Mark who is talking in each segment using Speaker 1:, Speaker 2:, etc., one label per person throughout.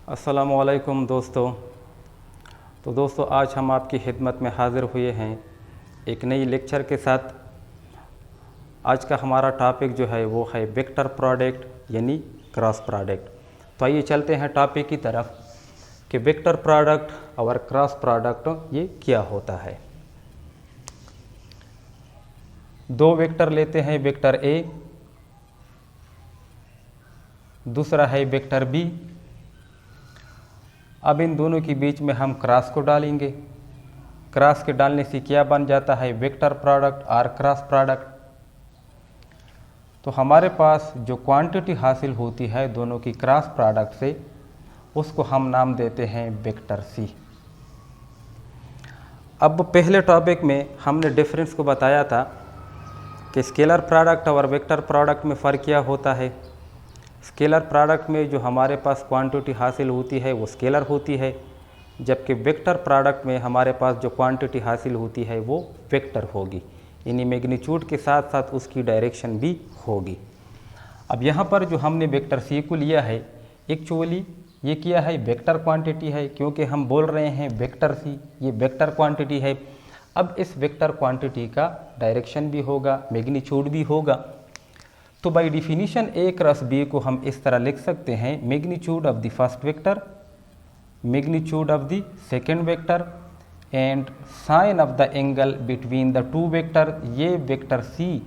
Speaker 1: अस्सलामुअलैकुम दोस्तों। तो दोस्तों, आज हम आपकी खिदमत में हाज़िर हुए हैं एक नई लेक्चर के साथ। आज का हमारा टॉपिक जो है वो है वेक्टर प्रोडक्ट यानी क्रॉस प्रोडक्ट। तो आइए चलते हैं टॉपिक की तरफ कि वेक्टर प्रोडक्ट और क्रॉस प्रोडक्ट ये क्या होता है। दो वेक्टर लेते हैं, वेक्टर ए, दूसरा है वेक्टर बी। अब इन दोनों के बीच में हम क्रॉस को डालेंगे। क्रॉस के डालने से क्या बन जाता है, वेक्टर प्रोडक्ट और क्रॉस प्रोडक्ट। तो हमारे पास जो क्वांटिटी हासिल होती है दोनों की क्रॉस प्रोडक्ट से, उसको हम नाम देते हैं वेक्टर सी। अब पहले टॉपिक में हमने डिफरेंस को बताया था कि स्केलर प्रोडक्ट और वेक्टर प्रोडक्ट में फ़र्क क्या होता है। स्केलर प्रोडक्ट में जो हमारे पास क्वांटिटी हासिल होती है वो स्केलर होती है, जबकि वेक्टर प्रोडक्ट में हमारे पास जो क्वांटिटी हासिल होती है वो वेक्टर होगी, यानी मैग्नीट्यूड के साथ साथ उसकी डायरेक्शन भी होगी। अब यहाँ पर जो हमने वेक्टर सी को लिया है, एक्चुअली ये किया है वेक्टर क्वांटिटी है, क्योंकि हम बोल रहे हैं वेक्टर सी, ये वेक्टर क्वांटिटी है। अब इस वेक्टर क्वांटिटी का डायरेक्शन भी होगा, मैग्नीट्यूड भी होगा। तो by definition A cross B को हम इस तरह लिख सकते हैं, magnitude of the first vector, magnitude of the second vector and sine of the angle between the two vector. ये वेक्टर सी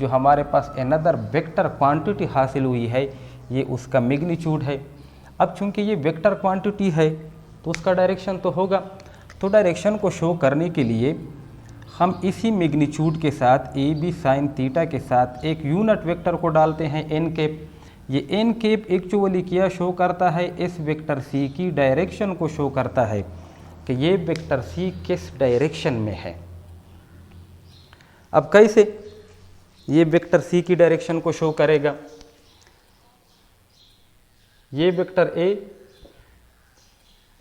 Speaker 1: जो हमारे पास अनदर वेक्टर क्वांटिटी हासिल हुई है, ये उसका मैग्नीट्यूड है। अब चूंकि ये वेक्टर क्वांटिटी है तो उसका डायरेक्शन तो होगा। तो डायरेक्शन को शो करने के लिए हम इसी मैग्नीट्यूड के साथ ए बी साइन थीटा के साथ एक यूनिट वेक्टर को डालते हैं एन कैप। ये एन कैप एक्चुअली क्या शो करता है, इस वेक्टर सी की डायरेक्शन को शो करता है कि ये वेक्टर सी किस डायरेक्शन में है। अब कैसे ये वेक्टर सी की डायरेक्शन को शो करेगा, ये वेक्टर ए,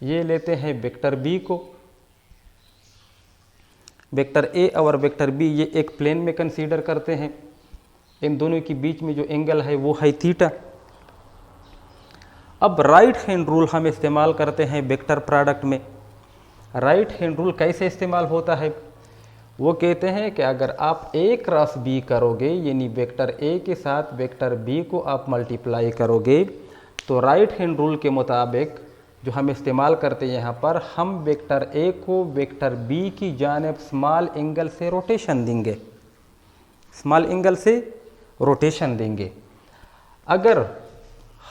Speaker 1: ये लेते हैं वेक्टर बी को, वेक्टर ए और वेक्टर बी ये एक प्लेन में कंसीडर करते हैं। इन दोनों के बीच में जो एंगल है वो है थीटा। अब राइट हैंड रूल हम इस्तेमाल करते हैं वेक्टर प्रोडक्ट में। राइट हैंड रूल कैसे इस्तेमाल होता है, वो कहते हैं कि अगर आप ए क्रॉस बी करोगे, यानी वेक्टर ए के साथ वेक्टर बी को आप मल्टीप्लाई करोगे, तो राइट हैंड रूल के मुताबिक जो हम इस्तेमाल करते हैं यहाँ पर, हम वेक्टर ए को वेक्टर बी की जानिब स्मॉल एंगल से रोटेशन देंगे, स्मॉल एंगल से रोटेशन देंगे। अगर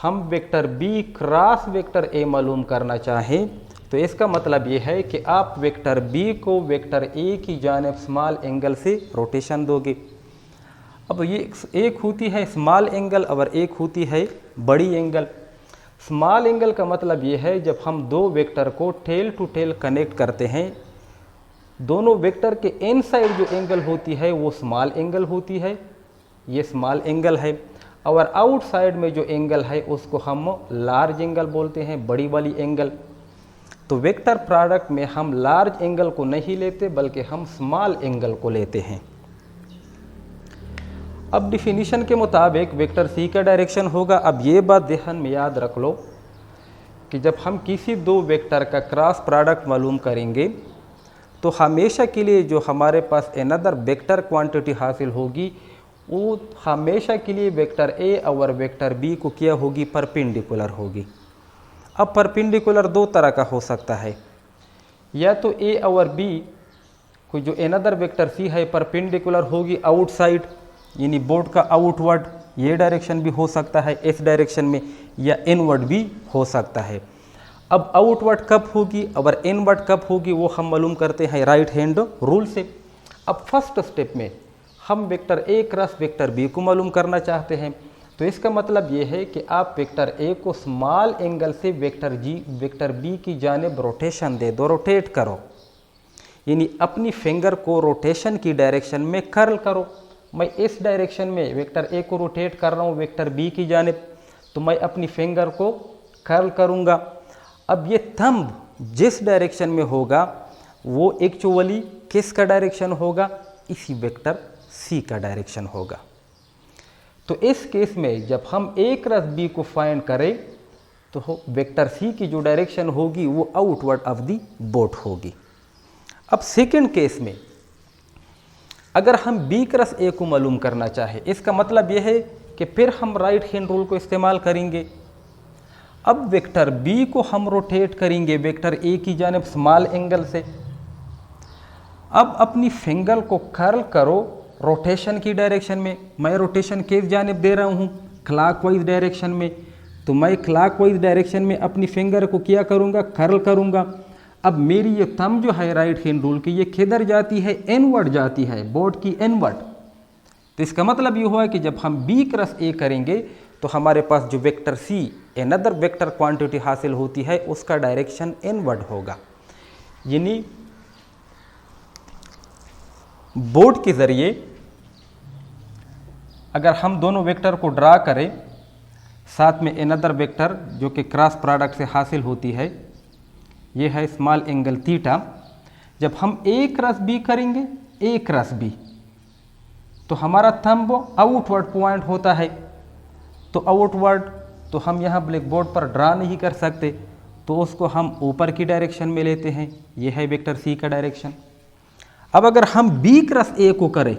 Speaker 1: हम vector B cross vector A मालूम करना चाहें तो इसका मतलब ये है कि आप वेक्टर बी को वेक्टर ए की जानिब स्मॉल एंगल से रोटेशन दोगे। अब ये एक होती है स्मॉल एंगल और एक होती है बड़ी एंगल। स्मॉल एंगल का मतलब ये है जब हम दो वेक्टर को टेल टू टेल कनेक्ट करते हैं, दोनों वेक्टर के इनसाइड जो एंगल होती है वो स्मॉल एंगल होती है, ये स्मॉल एंगल है। और आउटसाइड में जो एंगल है उसको हम लार्ज एंगल बोलते हैं, बड़ी वाली एंगल। तो वेक्टर प्रोडक्ट में हम लार्ज एंगल को नहीं लेते बल्कि हम स्मॉल एंगल को लेते हैं। अब डिफिनीशन के मुताबिक वेक्टर सी का डायरेक्शन होगा। अब ये बात ध्यान में याद रख लो कि जब हम किसी दो वेक्टर का क्रॉस प्रोडक्ट मालूम करेंगे तो हमेशा के लिए जो हमारे पास अनदर वेक्टर क्वांटिटी हासिल होगी वो हमेशा के लिए वेक्टर ए और वेक्टर बी को क्या होगी, परपेंडिकुलर होगी। अब परपेंडिकुलर दो तरह का हो सकता है, या तो ए और बी को जो अनदर वेक्टर सी है परपेंडिकुलर होगी आउटसाइड, यानी बोर्ड का आउटवर्ड, ये डायरेक्शन भी हो सकता है इस डायरेक्शन में, या इनवर्ड भी हो सकता है। अब आउटवर्ड कब होगी और इनवर्ड कब होगी वो हम मालूम करते हैं राइट हैंड रूल से। अब फर्स्ट स्टेप में हम vector A cross vector B को मालूम करना चाहते हैं, तो इसका मतलब ये है कि आप वेक्टर ए को स्मॉल एंगल से वेक्टर बी की जानिब रोटेशन दे दो, रोटेट करो, यानी अपनी फिंगर को रोटेशन की डायरेक्शन में कर्ल करो। मैं इस डायरेक्शन में वेक्टर ए को रोटेट कर रहा हूँ वेक्टर बी की जानिब, तो मैं अपनी फिंगर को कर्ल करूँगा। अब ये थंब जिस डायरेक्शन में होगा वो एक्चुअली किसका डायरेक्शन होगा, इसी वेक्टर सी का डायरेक्शन होगा। तो इस केस में जब हम ए क्रॉस बी को फाइंड करें तो वेक्टर सी की जो डायरेक्शन होगी वो आउटवर्ड ऑफ दी बोट होगी। अब सेकंड केस में अगर हम बी क्रॉस ए को मालूम करना चाहे, इसका मतलब यह है कि फिर हम राइट हैंड रूल को इस्तेमाल करेंगे। अब वेक्टर बी को हम रोटेट करेंगे वेक्टर ए की जानिब स्मॉल एंगल से। अब अपनी फिंगर को कर्ल करो रोटेशन की डायरेक्शन में। मैं रोटेशन किस जानिब दे रहा हूँ? क्लॉकवाइज डायरेक्शन में। तो मैं क्लॉकवाइज डायरेक्शन में अपनी फिंगर को क्या करूँगा? कर्ल करूँगा। अब मेरी ये थंब जो है राइट हैंड रूल की, ये किधर जाती है? इनवर्ड जाती है, बोर्ड की इनवर्ड। तो इसका मतलब ये हुआ कि जब हम बी क्रॉस ए करेंगे तो हमारे पास जो vector see another vector quantity हासिल होती है उसका डायरेक्शन इनवर्ड होगा। यानी बोर्ड के ज़रिए अगर हम दोनों वेक्टर को ड्रा करें, साथ में अनदर वेक्टर जो कि क्रॉस प्रोडक्ट से हासिल होती है, ये है स्मॉल एंगल थीटा। जब हम ए क्रॉस बी करेंगे, ए क्रॉस बी, तो हमारा थंब आउटवर्ड पॉइंट होता है। तो आउटवर्ड तो हम यहाँ ब्लैक बोर्ड पर ड्रा नहीं कर सकते, तो उसको हम ऊपर की डायरेक्शन में लेते हैं। ये है वेक्टर सी का डायरेक्शन। अब अगर हम बी क्रॉस ए को करें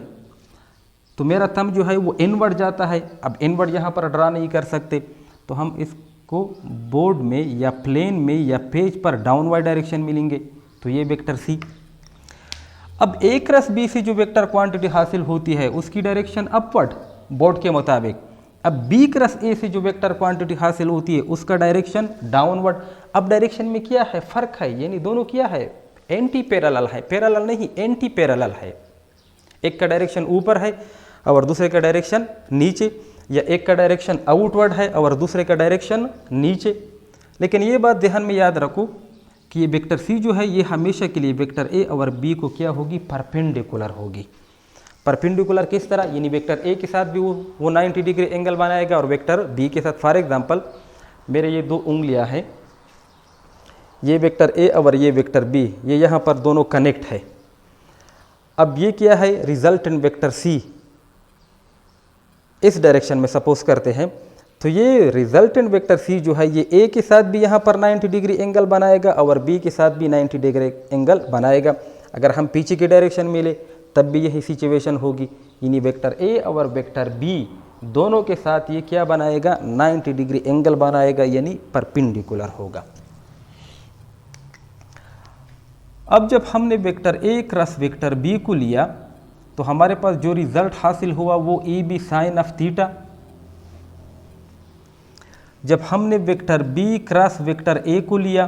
Speaker 1: तो मेरा थंब जो है वो इनवर्ड जाता है। अब इनवर्ड यहाँ पर ड्रा नहीं कर सकते, तो हम इसको बोर्ड में या प्लेन में या पेज पर डाउनवर्ड डायरेक्शन मिलेंगे। तो ये वेक्टर सी। अब ए क्रॉस बी से जो वेक्टर क्वांटिटी हासिल होती है उसकी डायरेक्शन अपवर्ड बोर्ड के मुताबिक। अब बी क्रॉस ए से जो वेक्टर क्वांटिटी हासिल होती है उसका डायरेक्शन डाउनवर्ड। अब डायरेक्शन में क्या है? फर्क है, यानी दोनों क्या है? एंटी पैरेलल है, पैरेलल नहीं एंटी पैरेलल है। एक का डायरेक्शन ऊपर है और दूसरे का डायरेक्शन नीचे, या एक का डायरेक्शन आउटवर्ड है और दूसरे का डायरेक्शन नीचे। लेकिन ये बात ध्यान में याद रखो कि ये वेक्टर सी जो है ये हमेशा के लिए वेक्टर ए और बी को क्या होगी? परपेंडिकुलर होगी। परपेंडिकुलर किस तरह? यानी वेक्टर ए के साथ भी वो 90 डिग्री एंगल बनाएगा और वेक्टर बी के साथ। फॉर एग्जांपल मेरे ये दो उंगलियां हैं, ये वेक्टर ए और ये वेक्टर बी, ये यहाँ पर दोनों कनेक्ट है। अब ये क्या है? रिजल्टेंट वेक्टर सी इस डायरेक्शन में सपोज करते हैं, तो ये रिजल्टेंट वेक्टर सी जो है ये ए के साथ भी यहाँ पर 90 डिग्री एंगल बनाएगा और बी के साथ भी 90 डिग्री एंगल बनाएगा। अगर हम पीछे की डायरेक्शन में ले तब भी यही सिचुएशन होगी। यानी वेक्टर ए और वेक्टर बी दोनों के साथ ये क्या बनाएगा? 90 डिग्री एंगल बनाएगा, यानी परपेंडिकुलर होगा। अब जब हमने vector A cross vector B को लिया तो हमारे पास जो रिजल्ट हासिल हुआ वो A B sine of theta. जब हमने vector B cross vector A को लिया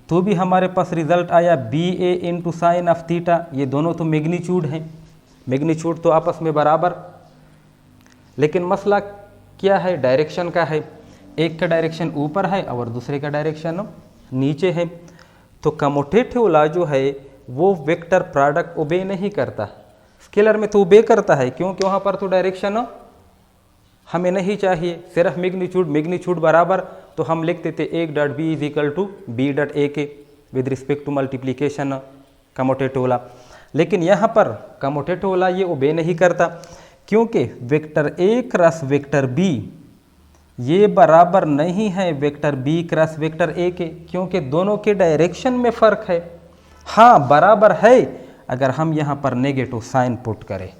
Speaker 1: तो भी हमारे पास रिजल्ट आया B A into sine of theta. ये दोनों तो मैग्नीट्यूड हैं, मैग्नीट्यूड तो आपस में बराबर, लेकिन मसला क्या है? डायरेक्शन का है। एक का डायरेक्शन ऊपर है और दूसरे का डायरेक्शन नीचे है। तो कम्यूटेटिव लॉ जो है वो वेक्टर प्रोडक्ट ओबे नहीं करता। स्केलर में तो ओबे करता है, क्योंकि वहाँ पर तो डायरेक्शन हमें नहीं चाहिए, सिर्फ मैग्नीट्यूड बराबर। तो हम लिख देते एक dot B is equal to B dot A के with respect to multiplication commutative law. लेकिन यहाँ पर कम्यूटेटिव लॉ ये ओबे नहीं करता, क्योंकि vector A cross vector B ये बराबर नहीं है vector B cross vector A के, क्योंकि दोनों के डायरेक्शन में फ़र्क है। हाँ बराबर है अगर हम यहाँ पर नेगेटिव साइन पुट करें।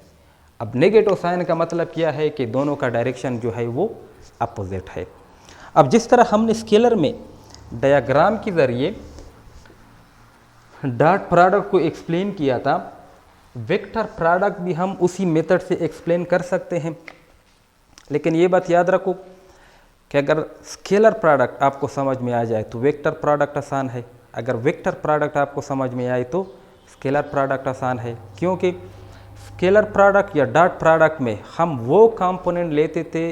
Speaker 1: अब नेगेटिव साइन का मतलब क्या है? कि दोनों का डायरेक्शन जो है वो अपोजिट है। अब जिस तरह हमने स्केलर में डायग्राम के ज़रिए डॉट प्रोडक्ट को एक्सप्लेन किया था, वेक्टर प्रोडक्ट भी हम उसी मेथड से एक्सप्लेन कर सकते हैं। लेकिन ये बात याद रखो कि अगर स्केलर प्रोडक्ट आपको समझ में आ जाए तो वेक्टर प्रोडक्ट आसान है, अगर वेक्टर प्रोडक्ट आपको समझ में आए तो स्केलर प्रोडक्ट आसान है। क्योंकि स्केलर प्रोडक्ट या डॉट प्रोडक्ट में हम वो कंपोनेंट लेते थे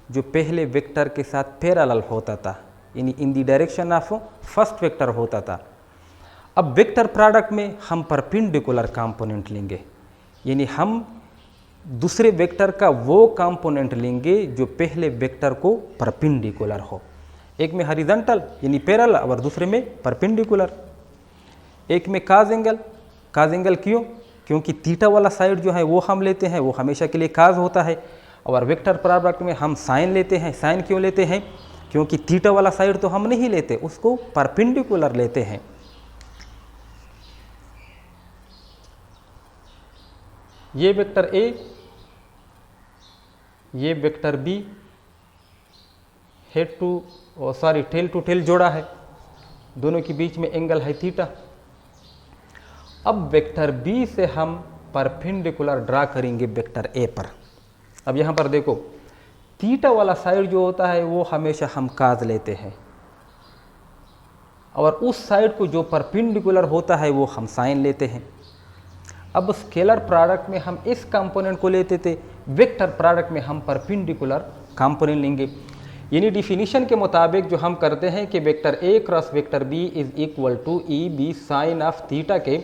Speaker 1: जो पहले वेक्टर के साथ पैरेलल होता था, यानी in the direction of first vector होता था। अब वेक्टर प्रोडक्ट में हम परपेंडिकुलर कंपोनेंट लेंगे, यानी हम दूसरे वेक्टर का वो कंपोनेंट लेंगे जो पहले वेक्टर को परपेंडिकुलर हो। एक में हॉरिजॉन्टल यानी पैरेलल और दूसरे में परपेंडिकुलर। एक में काज एंगल क्यों? क्योंकि थीटा वाला साइड जो है वो हम लेते हैं, वो हमेशा के लिए काज होता है। और वेक्टर प्रोडक्ट में हम साइन लेते हैं। साइन क्यों लेते हैं? क्योंकि थीटा वाला साइड तो हम नहीं लेते, उसको परपेंडिकुलर लेते हैं। ये वेक्टर ए, ये vector B head to tail to tail जोड़ा है, दोनों के बीच में एंगल है थीटा। अब वेक्टर बी से हम परपेंडिकुलर ड्रा करेंगे वेक्टर ए पर। अब यहाँ पर देखो, थीटा वाला साइड जो होता है वो हमेशा हम काज लेते हैं, और उस साइड को जो परपेंडिकुलर होता है वो हम साइन लेते हैं। अब स्केलर प्रोडक्ट में हम इस कंपोनेंट को लेते थे, वेक्टर प्रोडक्ट में हम परपेंडिकुलर कंपोनेंट लेंगे। यानी डिफिनीशन के मुताबिक जो हम करते हैं कि vector A cross vector B is equal to A B sine of theta के,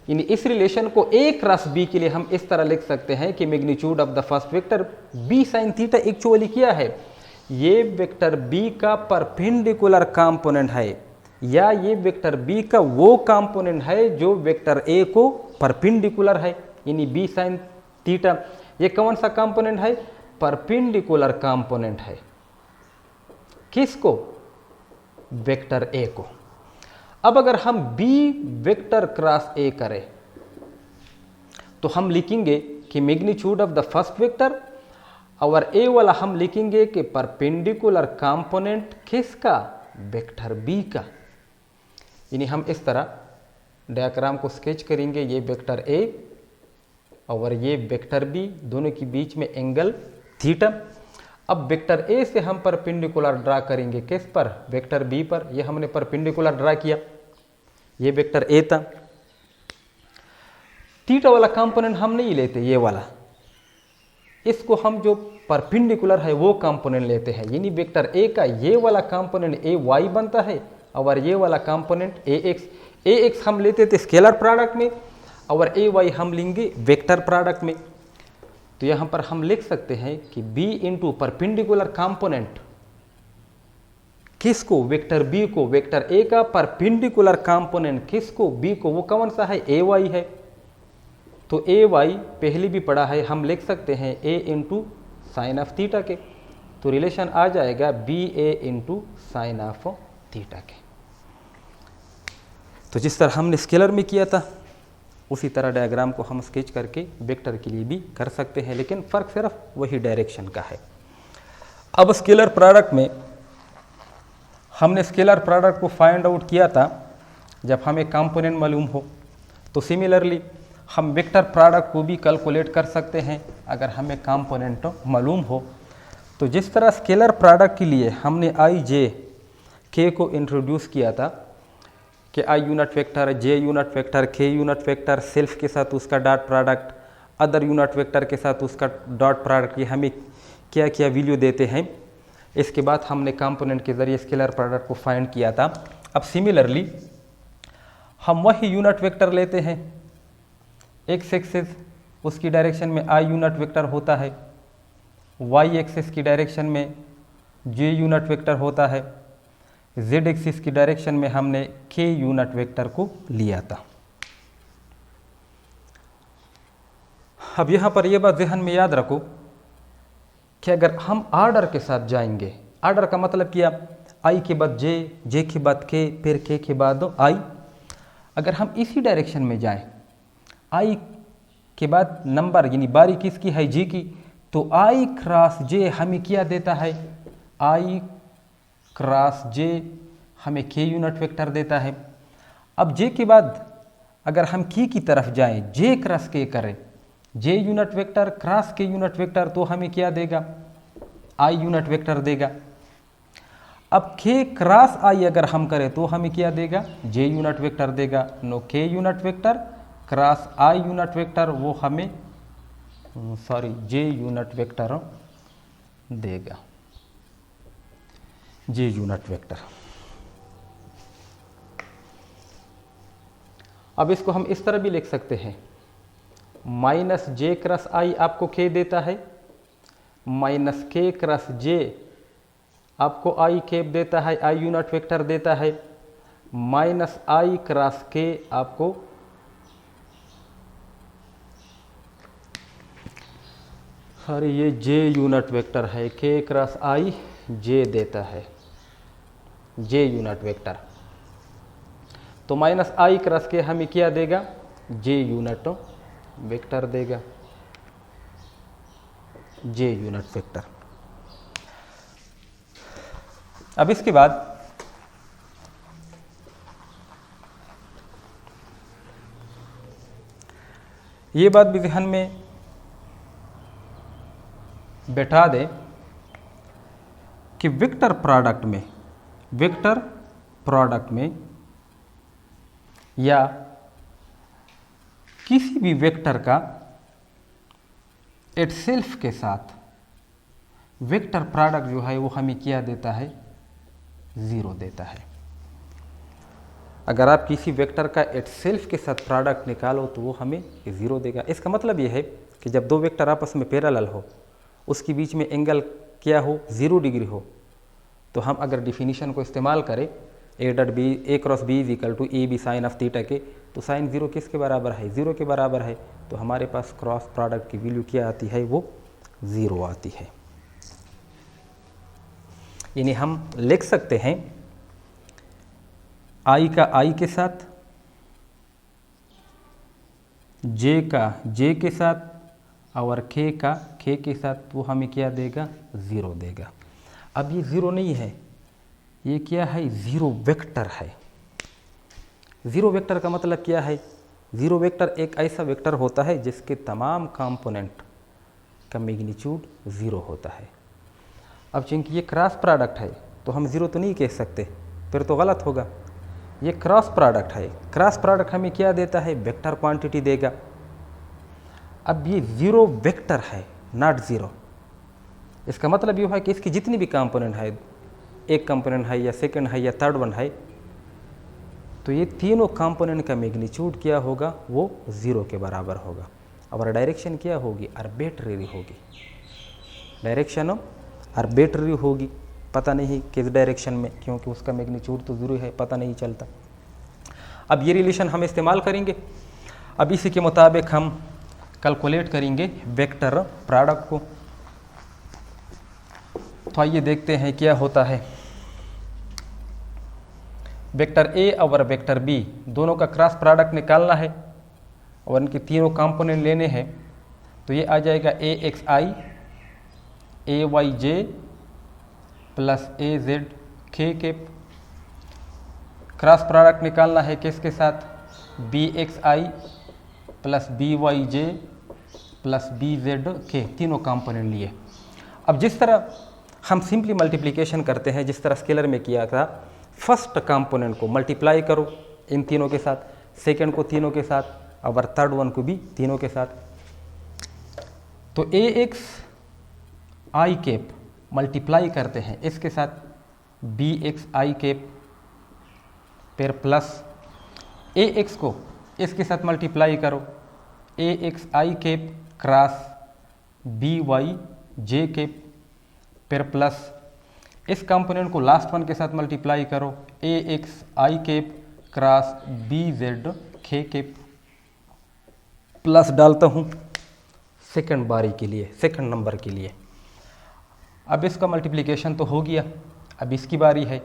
Speaker 1: यानी इस रिलेशन को ए क्रॉस बी के लिए हम इस तरह लिख सकते हैं कि magnitude of the first vector B sine theta actually क्या है, ये वेक्टर बी का परपेंडिकुलर कंपोनेंट है, या ये वेक्टर बी का वो कंपोनेंट है जो वेक्टर ए को परपेंडिकुलर है, यानी बी साइन थीटा। ये कौन सा कंपोनेंट है, परपेंडिकुलर कंपोनेंट है, किसको, वेक्टर ए को। अब अगर हम बी वेक्टर क्रॉस ए करें तो हम लिखेंगे कि magnitude of the first vector, और ए वाला हम लिखेंगे कि परपेंडिकुलर कंपोनेंट किसका, वेक्टर बी का। यानी हम इस तरह डायग्राम को स्केच करेंगे, ये वेक्टर ए और ये वेक्टर बी, दोनों के बीच में एंगल थीटा। अब वेक्टर ए से हम परपेंडिकुलर ड्रा करेंगे किस पर, वेक्टर बी पर। ये हमने परपेंडिकुलर ड्रा किया, ये वेक्टर ए था। थीटा वाला कंपोनेंट हम नहीं लेते, ये वाला, इसको हम जो परपेंडिकुलर है वो कंपोनेंट लेते हैं। यानी वेक्टर ए का ये वाला कंपोनेंट ए वाई बनता है, और ये वाला कंपोनेंट ए एक्स। ए एक्स हम लेते थे स्केलर प्रोडक्ट में, और ए वाई हम लेंगे वेक्टर प्रोडक्ट में। तो यहाँ पर हम लिख सकते हैं कि b इंटू परपेंडिकुलर कंपोनेंट किसको, वेक्टर b को, वेक्टर a का परपेंडिकुलर कंपोनेंट किसको, b को, वो कौन सा है, ए वाई है। तो ए वाई पहले भी पढ़ा है, हम लिख सकते हैं a into sine of theta के, तो रिलेशन आ जाएगा B A into sine of theta के। तो जिस तरह हमने स्केलर में किया था उसी तरह डायग्राम को हम स्केच करके वेक्टर के लिए भी कर सकते हैं, लेकिन फ़र्क सिर्फ वही डायरेक्शन का है। अब स्केलर प्रोडक्ट में हमने स्केलर प्रोडक्ट को फाइंड आउट किया था जब हमें कंपोनेंट मालूम हो, तो सिमिलरली हम वेक्टर प्रोडक्ट को भी कैलकुलेट कर सकते हैं अगर हमें कंपोनेंट मालूम हो। तो जिस तरह स्केलर प्रोडक्ट के लिए हमने आई जे के को इंट्रोड्यूस किया था कि I unit vector, J unit vector, के यूनिट वेक्टर, सेल्फ के साथ उसका dot product, other unit vector के साथ उसका डॉट प्रोडक्ट, ये हमें क्या क्या वैल्यू देते हैं। इसके बाद हमने कंपोनेंट के ज़रिए स्केलर प्रोडक्ट को फाइंड किया था। अब सिमिलरली हम वही यूनिट वेक्टर लेते हैं, एक्स एक्सिस उसकी डायरेक्शन में आई यूनिट वेक्टर होता है, वाई एक्सिस की डायरेक्शन में जे यूनिट वेक्टर होता है, जेड एक्सिस की डायरेक्शन में हमने के यूनिट वेक्टर को लिया था। अब यहाँ पर यह बात ध्यान में याद रखो कि अगर हम आर्डर के साथ जाएंगे, आर्डर का मतलब क्या, आई के बाद जे, जे के बाद के, फिर के बाद आई। अगर हम इसी डायरेक्शन में जाएं, आई के बाद नंबर यानी बारी किसकी है, जी की, तो आई क्रॉस जे हमें क्या देता है, आई क्रॉस जे हमें के यूनिट वेक्टर देता है। अब जे के बाद अगर हम की तरफ जाएं, जे क्रॉस के करें, जे यूनिट वेक्टर क्रॉस के यूनिट वेक्टर, तो हमें क्या देगा, आई यूनिट वेक्टर देगा। अब के क्रॉस आई अगर हम करें तो हमें क्या देगा, जे यूनिट वेक्टर देगा। नो, के unit vector cross I unit vector, वो हमें जे यूनिट वेक्टर देगा, जे यूनिट वेक्टर। अब इसको हम इस तरह भी लिख सकते हैं, माइनस जे क्रॉस आई आपको के देता है, माइनस के क्रॉस जे आपको आई केप देता है, आई यूनिट वेक्टर देता है, माइनस आई क्रॉस के आपको ये जे यूनिट वेक्टर है, के क्रॉस आई जे देता है। जे यूनिट वेक्टर। तो माइनस आई क्रॉस के हमें क्या देगा, जे यूनिट वेक्टर देगा, जे यूनिट वेक्टर। अब इसके बाद ये बात भी ध्यान में बैठा दें कि वेक्टर प्रोडक्ट में या किसी भी वेक्टर का इटसेल्फ के साथ वेक्टर प्रोडक्ट जो है वो हमें क्या देता है, 0 देता है। अगर आप किसी वेक्टर का इटसेल्फ के साथ प्रोडक्ट निकालो तो वो हमें 0 देगा। इसका मतलब ये है कि जब दो वेक्टर आपस में पैरेलल हो, उसके बीच में एंगल क्या हो, 0 डिग्री हो, तो हम अगर डिफिनीशन को इस्तेमाल करें A cross B is equal to A B sine of theta के, तो साइन 0 किसके बराबर है, 0 के बराबर है। तो हमारे पास क्रॉस प्रोडक्ट की वैल्यू क्या आती है, वो 0 आती है। यानी हम लिख सकते हैं आई का आई के साथ, जे का जे के साथ और खे का खे के साथ, वो हमें क्या देगा, 0 देगा। अब ये 0 नहीं है, ये क्या है, 0 वेक्टर है। 0 वेक्टर का मतलब क्या है, 0 वेक्टर एक ऐसा वेक्टर होता है जिसके तमाम कंपोनेंट का मैग्नीट्यूड 0 होता है। अब चूंकि ये क्रॉस प्रोडक्ट है तो हम 0 तो नहीं कह सकते, फिर तो गलत होगा। ये क्रॉस प्रोडक्ट है, क्रॉस प्रोडक्ट हमें क्या देता है, वेक्टर क्वांटिटी देगा। अब ये 0 वेक्टर है, नॉट 0। इसका मतलब ये है कि इसकी जितनी भी कंपोनेंट है, एक कंपोनेंट है या सेकंड है या थर्ड वन है, तो ये तीनों कंपोनेंट का मैग्नीट्यूड क्या होगा, वो 0 के बराबर होगा। और डायरेक्शन क्या होगी, आर्बिट्रेरी होगी। डायरेक्शन आर्बिट्रेरी होगी, पता नहीं किस डायरेक्शन में, क्योंकि उसका मैग्नीट्यूड तो 0 है, पता नहीं चलता। अब ये रिलेशन हम इस्तेमाल करेंगे। अब इसी के मुताबिक हम कैलकुलेट करेंगे वेक्टर प्रोडक्ट को। तो आइए देखते हैं क्या होता है। वेक्टर ए और वेक्टर बी दोनों का क्रॉस प्रोडक्ट निकालना है और इनके तीनों कंपोनेंट लेने हैं। तो ये आ जाएगा ए एक्स आई ए वाई जे प्लस ए जेड के कैप। क्रॉस प्रोडक्ट निकालना है किसके साथ, बी एक्स आई प्लस बी वाई जे प्लस बी जेड के, तीनों कंपोनेंट लिए। अब जिस तरह हम सिंपली मल्टीप्लिकेशन करते हैं, जिस तरह स्केलर में किया था, फर्स्ट कंपोनेंट को मल्टीप्लाई करो इन तीनों के साथ, सेकंड को तीनों के साथ और थर्ड वन को भी तीनों के साथ। तो ए एक्स आई कैप मल्टीप्लाई करते हैं इसके साथ बी एक्स आई कैप, फिर प्लस ए एक्स को इसके साथ मल्टीप्लाई करो ए एक्स आई कैप क्रॉस बी वाई जे कैप, फिर प्लस इस कंपोनेंट को लास्ट वन के साथ मल्टीप्लाई करो ए एक्स आई कैप क्रॉस बी जेड के कैप। प्लस डालता हूँ सेकंड बारी के लिए, सेकंड नंबर के लिए। अब इसका मल्टीप्लिकेशन तो हो गया, अब इसकी बारी है।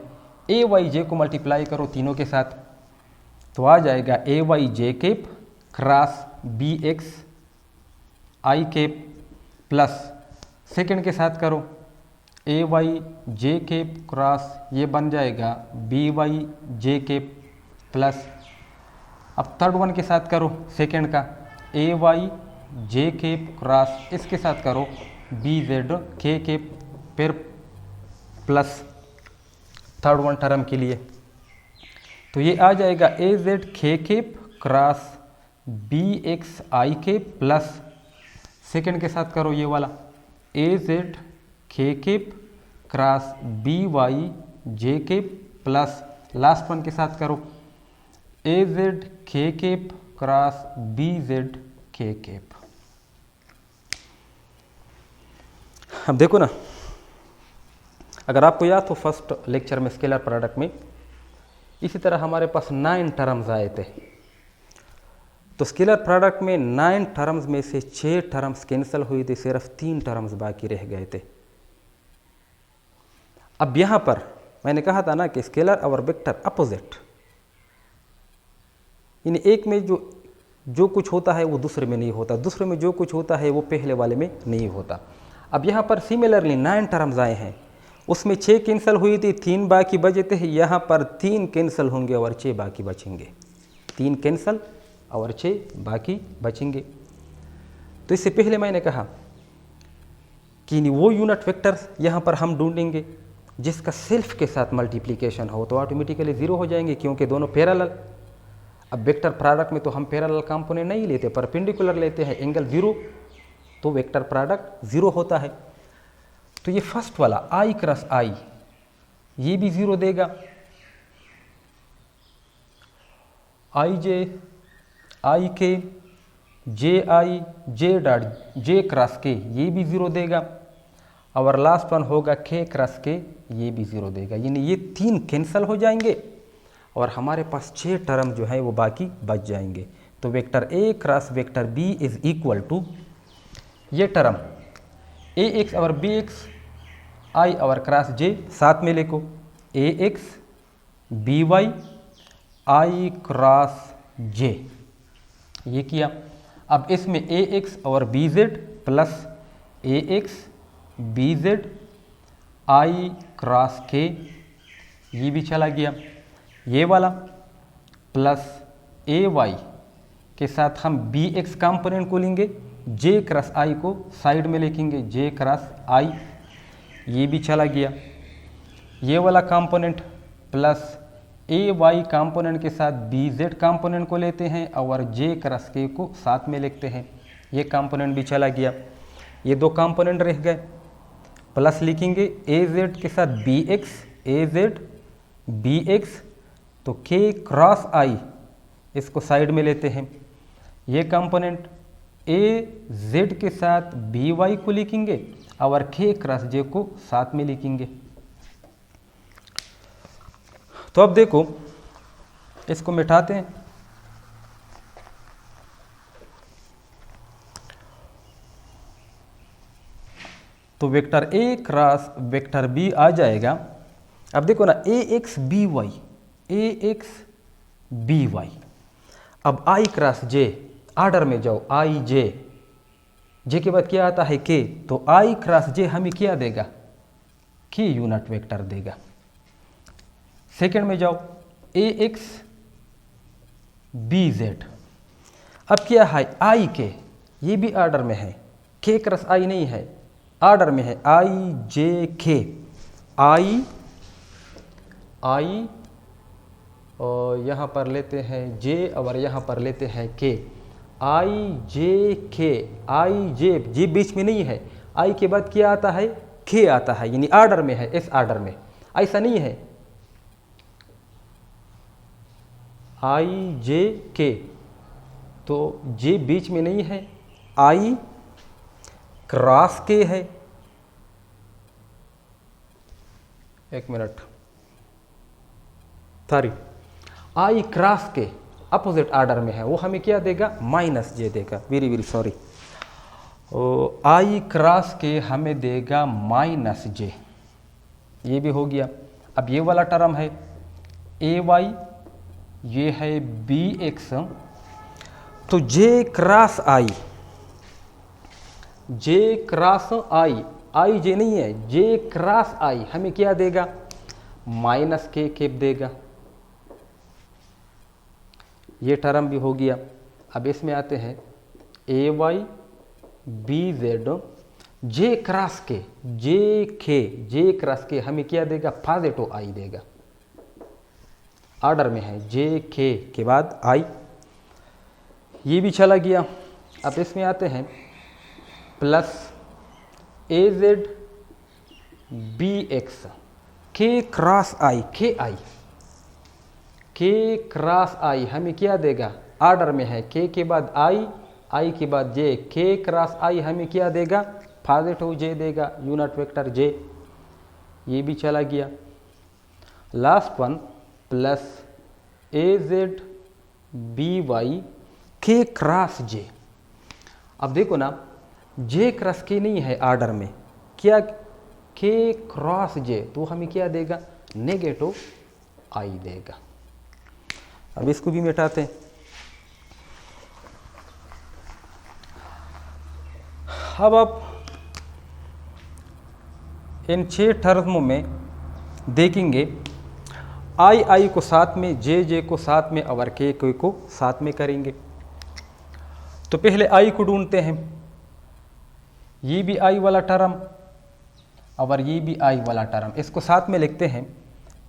Speaker 1: ए वाई जे को मल्टीप्लाई करो तीनों के साथ, तो आ जाएगा ए वाई जे कैप क्रॉस बी एक्स आई कैप, प्लस सेकंड के साथ करो ए वाई जे कैप क्रॉस, ये बन जाएगा बी वाई जे कैप, प्लस अब थर्ड वन के साथ करो सेकंड का ए वाई जे कैप क्रॉस, इसके साथ करो बी जेड के कैप, फिर प्लस थर्ड वन टर्म के लिए। तो ये आ जाएगा ए जेड के कैप क्रॉस बी एक्स आई कैप, प्लस सेकंड के साथ करो ये वाला ए जेड के कैप क्रॉस बी वाई जे कैप, प्लस लास्ट वन के साथ करो ए जेड के कैप क्रॉस बी जेड के कैप। अब देखो ना, अगर आपको याद हो फर्स्ट लेक्चर में स्केलर प्रोडक्ट में इसी तरह हमारे पास 9 टर्म्स आए थे। तो स्केलर प्रोडक्ट में 9 टर्म्स में से 6 टर्म्स कैंसिल हुई थी, सिर्फ 3 टर्म्स बाकी रह गए थे। अब यहाँ पर मैंने कहा था ना कि स्केलर और वेक्टर अपोजिट, इन एक में जो कुछ होता है वो दूसरे में नहीं होता, दूसरे में जो कुछ होता है वो पहले वाले में नहीं होता। अब यहाँ पर सिमिलरली 9 टर्म्स आए हैं, उसमें 6 कैंसिल हुई थी, 3 बाकी बचे थे। यहाँ पर 3 कैंसिल होंगे और 6 बाकी बचेंगे, 3 कैंसिल और 6 बाकी बचेंगे। तो इससे पहले मैंने कहा कि वो यूनिट वेक्टर्स यहाँ पर हम ढूंढेंगे जिसका सेल्फ के साथ मल्टीप्लिकेशन हो, तो ऑटोमेटिकली 0 हो जाएंगे क्योंकि दोनों पैरेलल। अब वेक्टर प्रोडक्ट में तो हम पैरेलल कंपोनेंट नहीं लेते, परपेंडिकुलर लेते हैं, एंगल 0, तो वेक्टर प्रोडक्ट 0 होता है। तो ये फर्स्ट वाला i क्रॉस i ये भी 0 देगा, i k j i j dot j cross k ये भी 0 देगा, और लास्ट वन होगा k क्रॉस k ये भी 0 देगा। यानी ये 3 कैंसिल हो जाएंगे और हमारे पास 6 टर्म जो है वो बाकी बच जाएंगे। तो vector a cross vector b is equal to ये टर्म ax और bx i और क्रॉस j साथ में लिखो, ax by i cross j, ये किया। अब इसमें ax और bz plus ax bz i cross k ये भी चला गया, ये वाला प्लस ay के साथ हम bx कंपोनेंट को लेंगे, j क्रॉस i को साइड में लिखेंगे, j क्रॉस i ये भी चला गया, ये वाला कंपोनेंट प्लस ay कंपोनेंट के साथ bz कंपोनेंट को लेते हैं और j क्रॉस k को साथ में लिखते हैं, ये कंपोनेंट भी चला गया। ये 2 कंपोनेंट रह गए, प्लस लिखेंगे az के साथ az bx, तो k क्रॉस i इसको साइड में लेते हैं, ये कंपोनेंट az के साथ by को लिखेंगे और k क्रॉस j को साथ में लिखेंगे। तो अब देखो इसको मिटाते हैं, तो vector a cross vector b आ जाएगा। अब देखो ना ax by, अब i क्रॉस j आर्डर में जाओ, i j के बाद क्या आता है k, तो i क्रॉस j हमें क्या देगा, k यूनिट वेक्टर देगा। सेकंड में जाओ ax bz, अब क्या है i k, ये भी आर्डर में है, k क्रॉस i नहीं है, आर्डर में है i j k, i और यहाँ पर लेते हैं j और यहाँ पर लेते हैं k, i j k, i j बीच में नहीं है, i के बाद क्या आता है, k आता है, यानी आर्डर में है, इस आर्डर में, ऐसा नहीं है i j k, तो j बीच में नहीं है, i क्रॉस k है, एक मिनट, सॉरी, i क्रॉस के अपोजिट आर्डर में है, वो हमें क्या देगा, माइनस j देगा, वेरी सॉरी, i क्रॉस के हमें देगा माइनस j, ये भी हो गया। अब ये वाला टर्म है ay, ये है bx, तो j cross i, i j नहीं है, j क्रॉस i हमें क्या देगा, माइनस k कैप देगा, ये टर्म भी हो गया। अब इसमें आते हैं ay bz j क्रॉस के हमें क्या देगा, पॉजिटिव i देगा, आर्डर में है j k के बाद i, ये भी चला गया। अब इसमें आते हैं plus az bx k cross i हमें क्या देगा, आर्डर में है, k के बाद i के बाद j, k क्रॉस i हमें क्या देगा, पॉजिटिव j देगा, यूनिट वेक्टर j, ये भी चला गया। Last one plus az by k cross j, अब देखो ना j क्रॉस k नहीं है आर्डर में, क्या k क्रॉस j, तो हमें क्या देगा, नेगेटिव आई देगा। अब इसको भी मिटाते हैं। अब आप इन 6 टर्मों में देखेंगे आई को साथ में, जे को साथ में और के को साथ में करेंगे। तो पहले आई को ढूंढते हैं। ये भी आई वाला टर्म और ये भी आई वाला टर्म, इसको साथ में लिखते हैं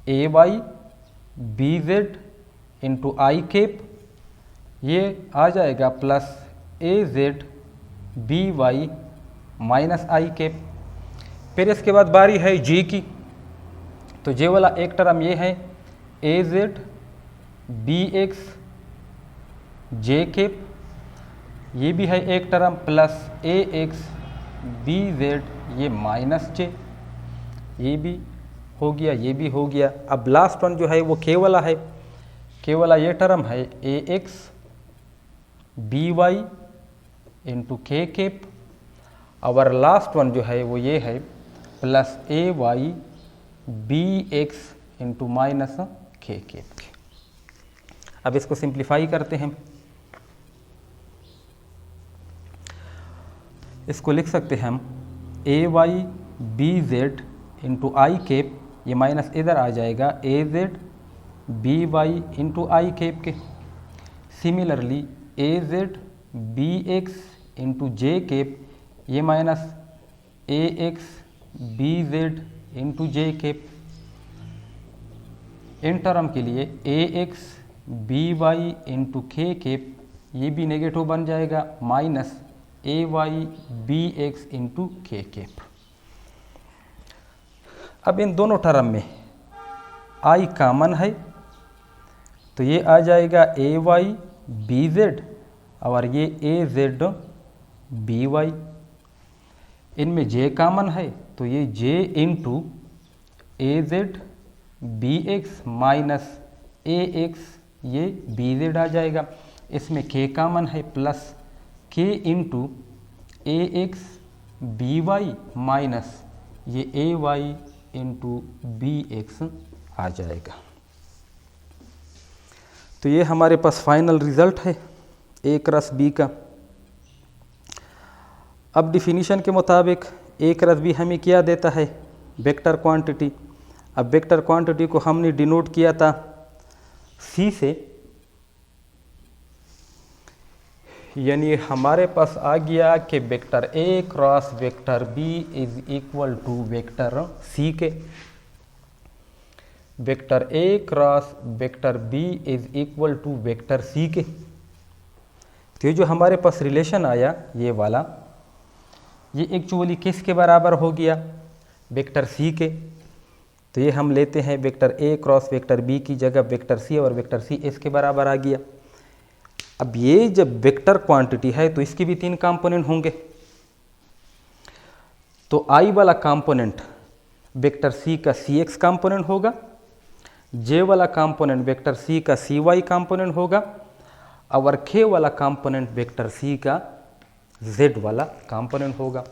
Speaker 1: ए Y B Z into I cap, ये आ जाएगा प्लस ए जेड बी वाई माइनस आई केप। फिर इसके बाद बारी है जे की, तो जे वाला एक टर्म ये है A Z B X J cap, ये भी है एक term plus A X B Z ये माइनस जे, ये भी हो गया, ये भी हो गया। अब लास्ट वन जो है वो के वाला है, के वाला ये टर्म है A X B Y into K cap, और लास्ट वन जो है वो ये है plus A Y B X into minus K cap. अब इसको सिंप्लीफाई करते हैं। इसको लिख सकते हैं हम A Y B Z into I cap, ये माइनस इधर आ जाएगा A Z B Y into I cap के। Similarly A Z B X into J cap, ये minus A X B Z into J cap. इन term के लिए A X B Y into K cap, ये भी negative बन जाएगा minus A Y B X into K cap. अब इन दोनों टर्म में आई कॉमन है, तो ये आ जाएगा ए वाई बी जेड और ये ए जेड बी वाई। इनमें जे कॉमन है, तो ये J into A Z B X minus A x ये बी जेड आ जाएगा। इसमें के कॉमन है, प्लस के इंटू ए एक्स बी वाई माइनस ये ए वाई इंटू बी एक्स आ जाएगा। तो ये हमारे पास फाइनल रिजल्ट है ए क्रॉस बी का। अब डिफिनीशन के मुताबिक ए क्रॉस बी हमें क्या देता है, वेक्टर क्वांटिटी। अब वेक्टर क्वांटिटी को हमने डिनोट किया था सी से, यानी हमारे पास आ गया कि vector A cross vector B is equal to vector C के। Vector A cross vector B is equal to vector C के। तो ये जो हमारे पास रिलेशन आया ये वाला, ये एक्चुअली किसके बराबर हो गया, वेक्टर सी के। तो ये हम लेते हैं vector A cross vector B की जगह वेक्टर सी, और वेक्टर सी इसके बराबर आ गया। अब ये जब वेक्टर क्वांटिटी है तो इसके भी 3 कंपोनेंट होंगे। तो आई वाला कंपोनेंट वेक्टर सी का सी एक्स कंपोनेंट होगा, जे वाला कंपोनेंट वेक्टर सी का सी वाई कंपोनेंट होगा, और के वाला कंपोनेंट वेक्टर सी का जेड वाला कंपोनेंट होगा।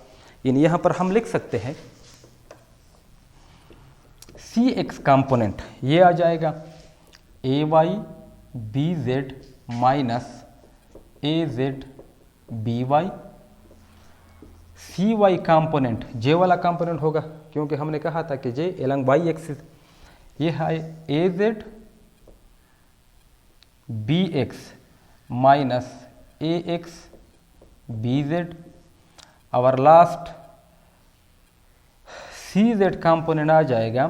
Speaker 1: यानी यहाँ पर हम लिख सकते हैं सी एक्स कंपोनेंट ये आ जाएगा ए वाई बी जेड माइनस ए जेड बी वाई। सी वाई कंपोनेंट जे वाला कंपोनेंट होगा, क्योंकि हमने कहा था कि जे एलंग वाई एक्सिस, ये है A Z B X minus A X B Z, और लास्ट सी जेड कंपोनेंट आ जाएगा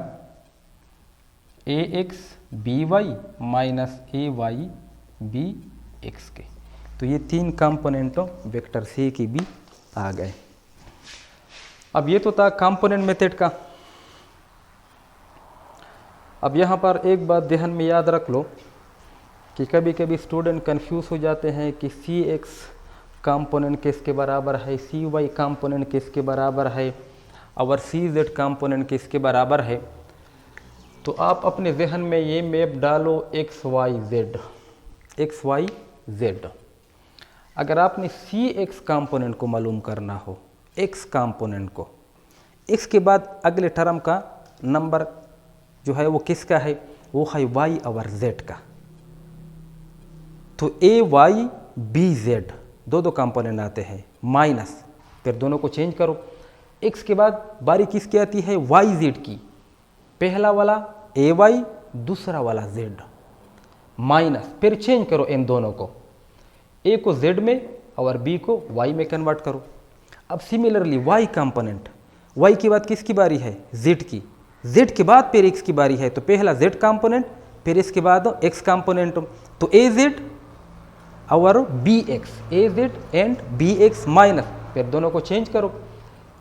Speaker 1: ए X B Y minus A Y B x के। तो ये 3 कंपोनेंटों वेक्टर सी की भी आ गए। अब ये तो था कंपोनेंट मेथड का। अब यहाँ पर एक बात ध्यान में याद रख लो कि कभी कभी स्टूडेंट कंफ्यूज हो जाते हैं कि सी एक्स कंपोनेंट किसके बराबर है, सी वाई कंपोनेंट किसके बराबर है, और सी जेड कंपोनेंट किसके बराबर है। तो आप अपने जहन में ये मैप डालो X Y Z, X Y Z. अगर आपने सी एक्स कंपोनेंट को मालूम करना हो, एक्स कंपोनेंट को, एक्स के बाद अगले टर्म का नंबर जो है वो किसका है, वो है वाई और जेड का। तो ए वाई बी जेड दो कंपोनेंट आते हैं, माइनस, फिर दोनों को चेंज करो। एक्स के बाद बारी किसकी आती है, वाई जेड की। पहला वाला ए वाई, दूसरा वाला जेड, माइनस, फिर चेंज करो इन दोनों को, ए को जेड में और बी को वाई में कन्वर्ट करो। अब सिमिलरली वाई कंपोनेंट, वाई के बाद किसकी बारी है, जेड की। जेड के बाद फिर एक्स की बारी है, तो पहला जेड कंपोनेंट, फिर इसके बाद एक्स कंपोनेंट। तो ए जेड और B X, A Z and B X minus, फिर दोनों को चेंज करो,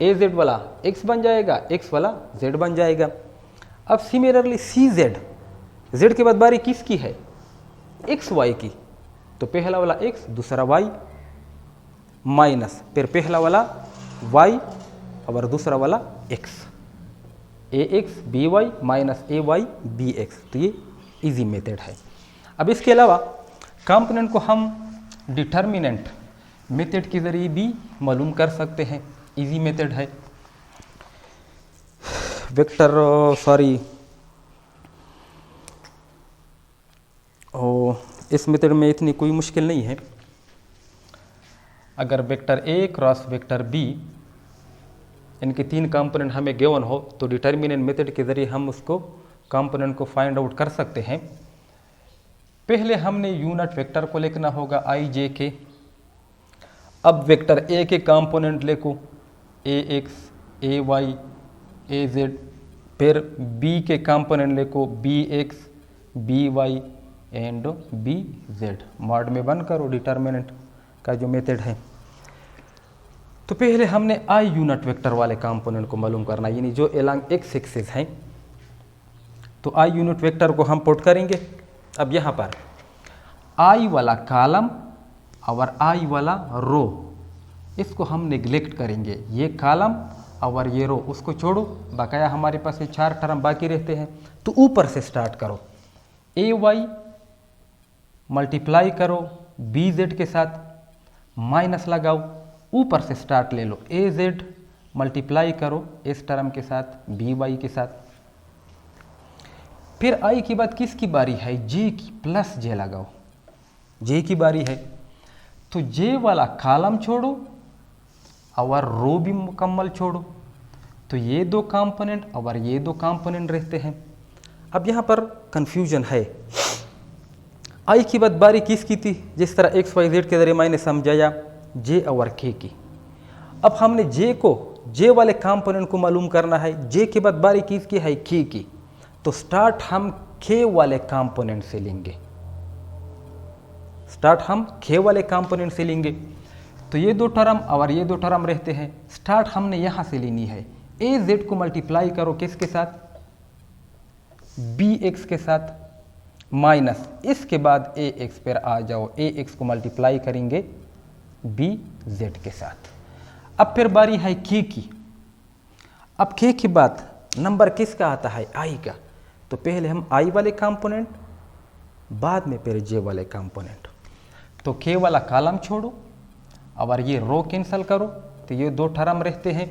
Speaker 1: ए जेड वाला एक्स बन जाएगा, एक्स वाला जेड बन जाएगा। अब सिमिलरली सी जेड, जेड के बाद बारी किसकी है, एक्स वाई की। तो पहला वाला एक्स, दूसरा वाई, माइनस, फिर पहला वाला वाई और दूसरा वाला x, A X B Y minus A Y B x. तो ये इजी मेथड है। अब इसके अलावा कंपोनेंट को हम डिटर्मिनेंट मेथड के ज़रिए भी मालूम कर सकते हैं, इजी मेथड है। वेक्टर इस मेथड में इतनी कोई मुश्किल नहीं है। अगर vector A cross vector B, इनके तीन कंपोनेंट हमें गिवन हो, तो डिटर्मिनेंट मेथड के ज़रिए हम उसको कंपोनेंट को फाइंड आउट कर सकते हैं। पहले हमने यूनिट वेक्टर को लिखना होगा आई जे के। अब वेक्टर ए के कंपोनेंट लिखो, A X A Y A Z, फिर बी के कंपोनेंट लिखो, B X B Y and B Z. Mod में बंद करो डिटर्मिनेंट का जो मेथड है। तो पहले हमने आई यूनिट वेक्टर वाले कंपोनेंट को मालूम करना, यानी जो एलॉन्ग एक्स एक्सिस हैं। तो आई यूनिट वेक्टर को हम पुट करेंगे। अब यहाँ पर आई वाला कॉलम और आई वाला रो, इसको हम नेग्लेक्ट करेंगे। ये कॉलम और ये रो उसको छोड़ो, बकाया हमारे पास ये चार टर्म बाकी रहते हैं। तो ऊपर से स्टार्ट करो, ए वाई मल्टीप्लाई करो बी जेड के साथ, माइनस लगाओ, ऊपर से स्टार्ट ले लो, ए जेड मल्टीप्लाई करो इस टर्म के साथ बी वाई के साथ। फिर आई के बाद किसकी बारी है, जे की, प्लस जे लगाओ, जे की बारी है। तो जे वाला कॉलम छोड़ो और रो भी मुकम्मल छोड़ो। तो ये दो कंपोनेंट और ये दो कंपोनेंट रहते हैं। अब यहाँ पर कंफ्यूजन है, आई की बाद बारी किसकी थी, जिस तरह एक्स वाई जेड के जरिए मैंने समझाया, जे और के की। अब हमने जे को, जे वाले कंपोनेंट को मालूम करना है। जे के बाद बारी किसकी है, के की। तो स्टार्ट हम के वाले कंपोनेंट से लेंगे, स्टार्ट हम के वाले कंपोनेंट से लेंगे। तो ये दो टर्म और ये दो टर्म रहते हैं। स्टार्ट हमने यहाँ से लेनी है, ए जेड को मल्टीप्लाई करो किसके साथ, बी एक्स के साथ, माइनस, इसके बाद ए एक्स पर आ जाओ, ए एक्स को मल्टीप्लाई करेंगे बी जेड के साथ। अब फिर बारी है के की। अब के के बाद नंबर किसका आता है, आई का। तो पहले हम आई वाले कंपोनेंट, बाद में फिर जे वाले कंपोनेंट। तो के वाला कॉलम छोड़ो और ये रो कैंसिल करो, तो ये दो टर्म रहते हैं।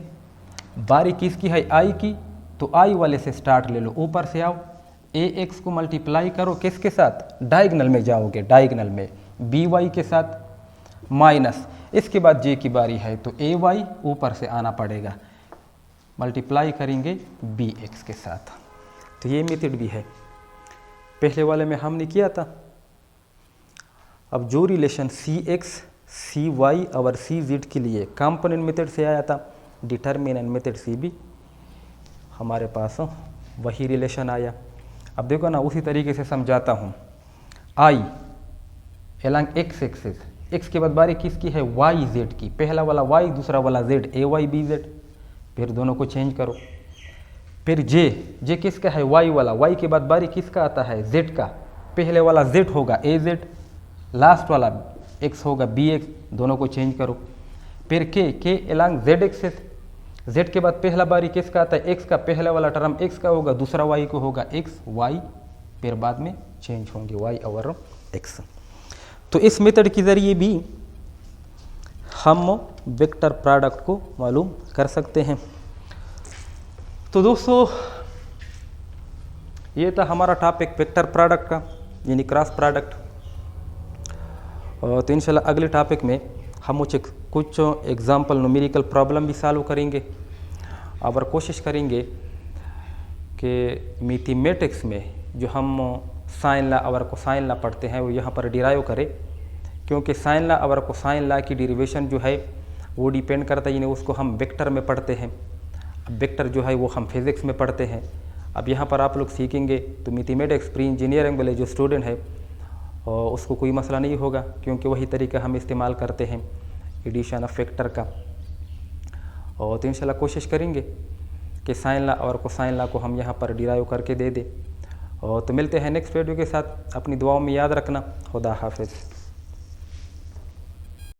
Speaker 1: बारी किसकी है, आई की। तो आई वाले से स्टार्ट ले लो, ऊपर से आओ, ए एक्स को मल्टीप्लाई करो किसके साथ, डायगोनल में जाओगे, डायगोनल में बी वाई के साथ, माइनस, इसके बाद जे की बारी है। तो ए वाई ऊपर से आना पड़ेगा, मल्टीप्लाई करेंगे बी एक्स के साथ। तो ये मेथड भी है, पहले वाले में हमने किया था। अब जो रिलेशन सी एक्स सी वाई और सी जेड के लिए कंपोनेंट मेथड से आया था, डिटर्मिनेंट मेथड से भी हमारे पास वही रिलेशन आया। अब देखो ना, उसी तरीके से समझाता हूँ। आई एलॉन्ग एक्स एक्सिस, एक्स के बाद बारी किसकी है, वाई जेड की। पहला वाला वाई, दूसरा वाला जेड, ए वाई बी जेड, फिर दोनों को चेंज करो। फिर जे किसका है, वाई वाला, वाई के बाद बारी किसका आता है, जेड का। पहले वाला जेड होगा ए जेड, लास्ट वाला एक्स होगा बी एक्स, दोनों को चेंज करो। फिर के एलॉन्ग जेड एक्सिस, जेड के बाद पहला बारी किसका आता है, एक्स का। पहला वाला टर्म एक्स का होगा, दूसरा वाई को होगा एक्स वाई, फिर बाद में चेंज होंगे वाई और एक्स। तो इस मेथड के ज़रिए भी हम वेक्टर प्रोडक्ट को मालूम कर सकते हैं। तो दोस्तों, ये था हमारा टॉपिक वेक्टर प्रोडक्ट का, यानी क्रॉस प्रोडक्ट। तो इंशाल्लाह अगले टॉपिक में हम कुछ एग्जाम्पल न्यूमेरिकल प्रॉब्लम भी सॉल्व करेंगे और कोशिश करेंगे कि मैथमेटिक्स में जो हम साइन लॉ और कोसाइन लॉ पढ़ते हैं वो यहाँ पर डिराइव करें, क्योंकि साइन लॉ और कोसाइन लॉ की डेरिवेशन जो है वो डिपेंड करता है, यानी उसको हम वेक्टर में पढ़ते हैं। अब वेक्टर जो है वो हम फिज़िक्स में पढ़ते हैं। अब यहाँ पर आप लोग सीखेंगे तो मैथमेटिक्स प्री इंजीनियरिंग वाले जो स्टूडेंट है और उसको कोई मसला नहीं होगा, क्योंकि वही तरीका हम इस्तेमाल करते हैं एडिशन ऑफ वेक्टर का। और तो इंशाल्लाह कोशिश करेंगे कि साइन लॉ और कोसाइन लॉ को हम यहाँ पर डिराइव करके दे दें। और तो मिलते हैं नेक्स्ट वीडियो के साथ। अपनी दुआओं में याद रखना। खुदा हाफिज़।